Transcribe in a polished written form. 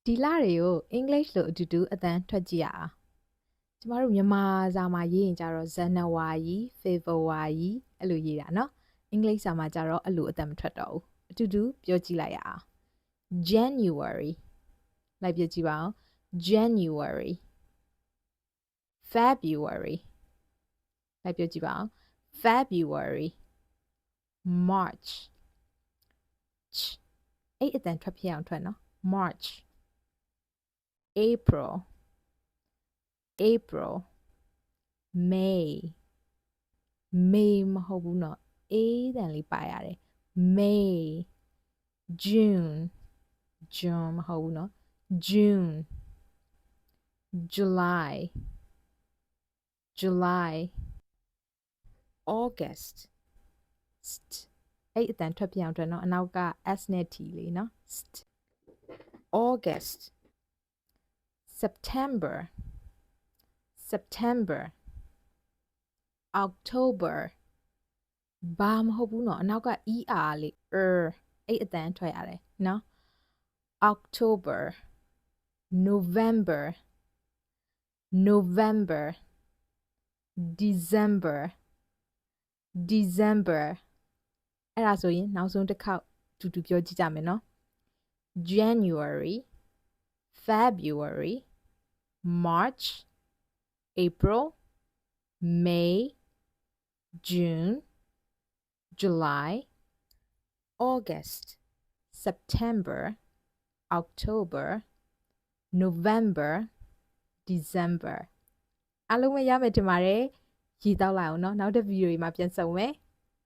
ဒီလတွေကို English လို့အတူတူအတန်းထွက်ကြည့်ရအောင်ကျမတို့မြန်မာစာမှာရေးရင်ကြတော့ January February အဲ့လိုရေးတာเนาะ English စာမှာကြတော့အဲ့လိုအတန်းမထွက်တော့ဘူးအတူတူပြောကြည့်လိုက်ရအောင် January လိုက်ပြကြည့်ပါအောင် January February လိုက်ပြကြည့်ပါအောင် February March အဲ့အတန်းထွက်ဖြစ်အောင်ထွက်เนาะ March April May မဟုတ်ဘူးเนาะ A တန်လေးပါရတယ် May June မဟုတ်ဘူးเนาะ June July August အဲ့အတန်ထွက်ပြအောင်အတွက်เนาะအနောက်က S နဲ့ T လေးเนาะ August September October ဘာမဟုတ်ဘူးเนาะအနောက်က ER လေးအဲ့အတန်ထွက်ရတယ်เนาะ October November December အဲ့ဒါဆိုရင်နောက်ဆုံးတစ်ခေါက်တူတူပြောကြည့်ကြမယ်เนาะ January February March April May June July August September October November December အားလုံးပဲရမယ်ထင်ပါတယ်ရည်တောက်လိုက်အောင်เนาะနောက်တဲ့ဗီဒီယိုတွေမှာပြန်ဆုံမယ်